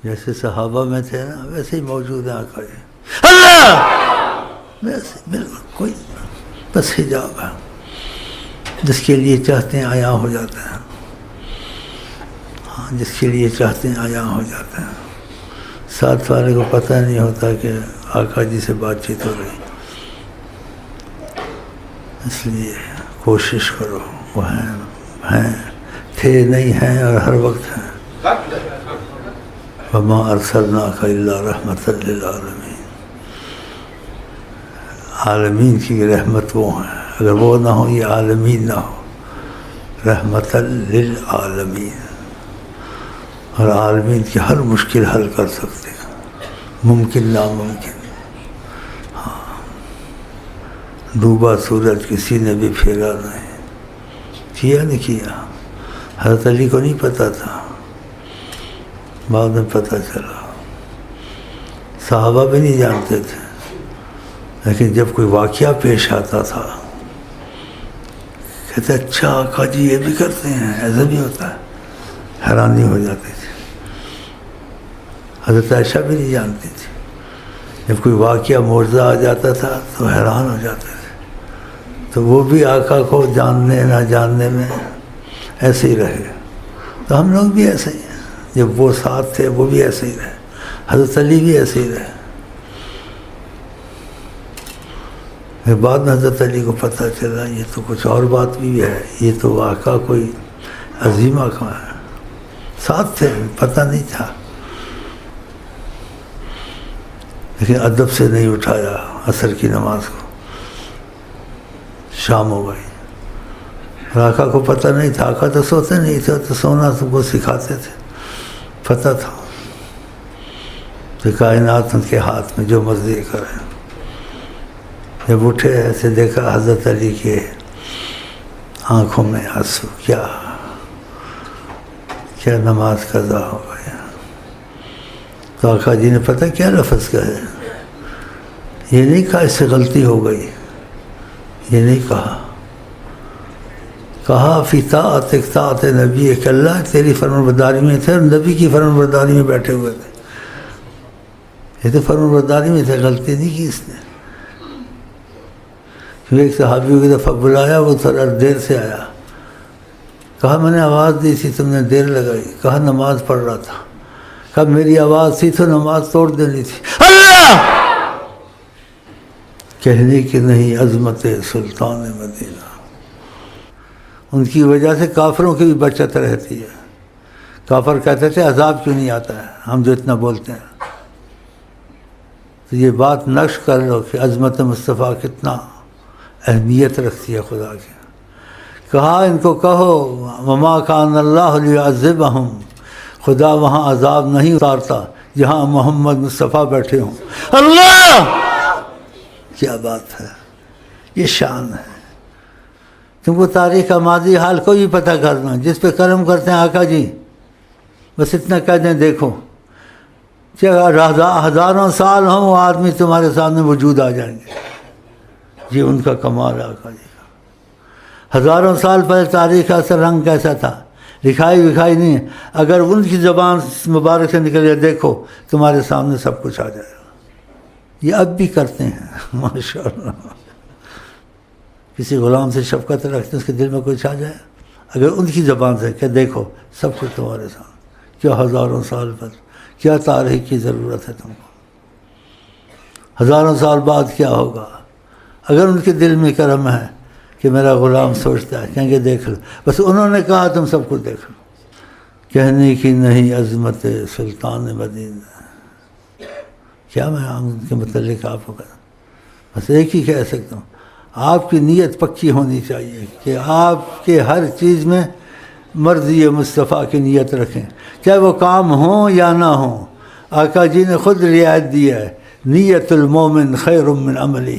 جیسے صحابہ میں تھے نا ویسے ہی موجود ہیں آقا جی. اللہ ویسے بالکل کوئی بس حجاب ہے، جس کے لیے چاہتے ہیں عیاں ہو جاتا ہے. ہاں جس کے لیے چاہتے ہیں عیاں ہو جاتا ہے. ساتھ والے کو پتہ نہیں ہوتا کہ آقا جی سے بات چیت ہو رہی. اس لیے کوشش کرو، وہ ہیں تھے نہیں ہیں اور ہر وقت ہیں. وما ارسلناک الا رحمۃ للعالمین. عالمین کی رحمت وہ ہیں، اگر وہ نہ ہو یہ عالمین نہ ہو. رحمۃ للعالمین، اور عالمین کی ہر مشکل حل کر سکتے ہیں، ممکن ناممکن. ہاں ڈوبا سورج کسی نے بھی پھیرا نہیں. کیا نہیں کیا؟ حضرت علی کو نہیں پتہ تھا، بعد میں پتہ چلا. صحابہ بھی نہیں جانتے تھے، لیکن جب کوئی واقعہ پیش آتا تھا کہتے اچھا آقا جی یہ بھی کرتے ہیں، ایسا بھی ہوتا ہے. حیرانی ہو جاتی تھی. حضرت عائشہ بھی نہیں جانتی تھی. جب کوئی واقعہ معجزہ آ جاتا تھا تو حیران ہو جاتے تھے. تو وہ بھی آقا کو جاننے نہ جاننے میں ایسے ہی رہے. تو ہم لوگ بھی ایسے ہی ہیں، جب وہ ساتھ تھے وہ بھی ایسے ہی رہے. حضرت علی بھی ایسے ہی رہے. پھر بعد میں حضرت علی کو پتہ چلا یہ تو کچھ اور بات بھی ہے، یہ تو واقعہ کوئی عظیم آقا ہے. ساتھ تھے، پتہ نہیں تھا، لیکن ادب سے نہیں اٹھایا عصر کی نماز کو. شام ہو گئی اور آقا کو پتہ نہیں تھا. آقا تو سوتے نہیں تھے، تو سونا سب کو سکھاتے تھے. پتہ تھا کہ کائنات ان کے ہاتھ میں، جو مرضی کریں. جب اٹھے ایسے دیکھا حضرت علی کے آنکھوں میں آنسو. کیا نماز قضا ہو گیا. تو آقا جی نے پتہ کیا لفظ کہے؟ یہ نہیں کہا اس سے غلطی ہو گئی، یہ نہیں کہا فی طاعت نبی کہ اللہ تیری فرمانبرداری میں تھے اور نبی کی فرمانبرداری میں بیٹھے ہوئے تھے. یہ تو فرمانبرداری میں تھے، غلطی نہیں کی اس نے. ایک صحابی کو ایک دفعہ بلایا، وہ تھوڑا دیر سے آیا. کہا میں نے آواز دی تھی، تم نے دیر لگائی. کہا نماز پڑھ رہا تھا. کہا میری آواز تھی تو نماز توڑ دینی تھی. اللہ کہنے کی نہیں عظمت سلطان مدینہ. ان کی وجہ سے کافروں کی بھی بچت رہتی ہے. کافر کہتے تھے عذاب کیوں نہیں آتا ہے ہم جو اتنا بولتے ہیں. تو یہ بات نقش کر لو کہ عظمت مصطفیٰ کتنا اہمیت رکھتی ہے خدا کی. کہا ان کو کہو وما کان اللہ لیعذبہم، خدا وہاں عذاب نہیں اتارتا جہاں محمد مصطفیٰ بیٹھے ہوں. اللہ کیا بات ہے، یہ شان ہے. تم کو تاریخ کا ماضی حال کو بھی پتہ کرنا. جس پہ کرم کرتے ہیں آقا جی بس اتنا کہہ دیں دیکھو کیا ہزاروں سال ہوں وہ آدمی تمہارے سامنے وجود آ جائیں گے. یہ ان کا کمال ہے آقا جی کا. ہزاروں سال پہلے تاریخ کا اثر رنگ کیسا تھا، لکھائی وکھائی نہیں ہے. اگر ان کی زبان مبارک سے نکل جائے دیکھو تمہارے سامنے سب کچھ آ جائے گا. یہ اب بھی کرتے ہیں ماشاء اللہ. کسی غلام سے شفقت رکھتے اس کے دل میں کچھ آ جائے، اگر ان کی زبان سے کہ دیکھو سب کچھ تمہارے سامنے. کیا ہزاروں سال پر کیا تاریخ کی ضرورت ہے تم کو. ہزاروں سال بعد کیا ہوگا اگر ان کے دل میں کرم ہے کہ میرا غلام سوچتا ہے، کہیں گے دیکھ لو. بس انہوں نے کہا تم سب کچھ دیکھ لو. کہنے کی نہیں عظمت سلطان مدینہ. کیا میں ان کے متعلق آپ کو کہوں، بس ایک ہی کہہ سکتا ہوں آپ کی نیت پکی ہونی چاہیے کہ آپ کے ہر چیز میں مرضی مصطفیٰ کی نیت رکھیں، چاہے وہ کام ہوں یا نہ ہوں. آقا جی نے خود رعایت دی ہے نیت المومن خیر من عملہ.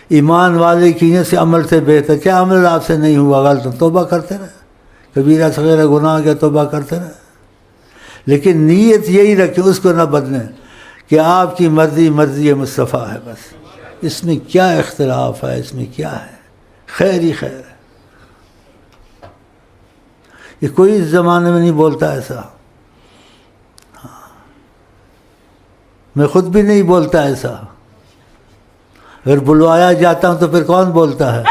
ایمان والے کی نیت سے عمل سے بہتر. کیا عمل آپ سے نہیں ہوا غلط توبہ کرتے رہے، کبیرہ صغیرہ گناہ کیا توبہ کرتے رہے، لیکن نیت یہی رکھیں اس کو نہ بدلیں کہ آپ کی مرضی مصطفیٰ ہے. بس اس میں کیا اختلاف ہے، اس میں کیا ہے، خیر ہی خیر ہے. یہ کوئی اس زمانے میں نہیں بولتا ایسا. میں خود بھی نہیں بولتا ایسا، اگر بلوایا جاتا ہوں تو پھر کون بولتا ہے؟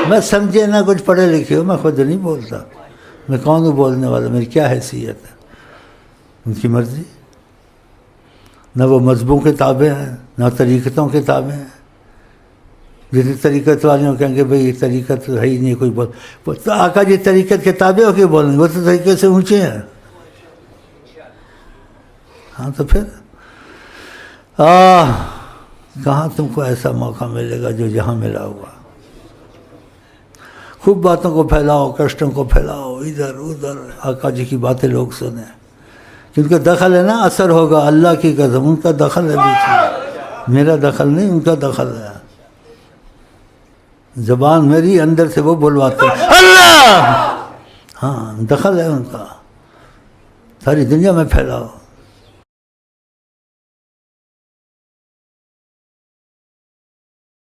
میں سمجھے نہ کچھ پڑھے لکھے ہو، میں خود نہیں بولتا، میں کون ہوں بولنے والا، میری کیا حیثیت ہے؟ ان کی مرضی، نہ وہ مذہبوں کے تابع ہیں نہ طریقتوں کے تابع ہیں۔ جتنی طریقت والوں کہیں گے بھئی یہ طریقت ہے ہی نہیں کوئی بول، تو آقا جی طریقت کے تابع ہو کے بولیں گے، وہ تو طریقے سے اونچے ہیں۔ ہاں تو پھر کہاں تم کو ایسا موقع ملے گا جو یہاں ملا ہوا۔ خوب باتوں کو پھیلاؤ، کشٹوں کو پھیلاؤ، ادھر ادھر آقا جی کی باتیں لوگ سنیں، جن کا دخل ہے نا اثر ہوگا، اللہ کی قسم ان کا دخل ہے بیچ میں، میرا دخل نہیں، ان کا دخل ہے۔ زبان میری، اندر سے وہ بلواتے ہیں اللہ، ہاں دخل ہے ان کا، ساری دنیا میں پھیلاؤ۔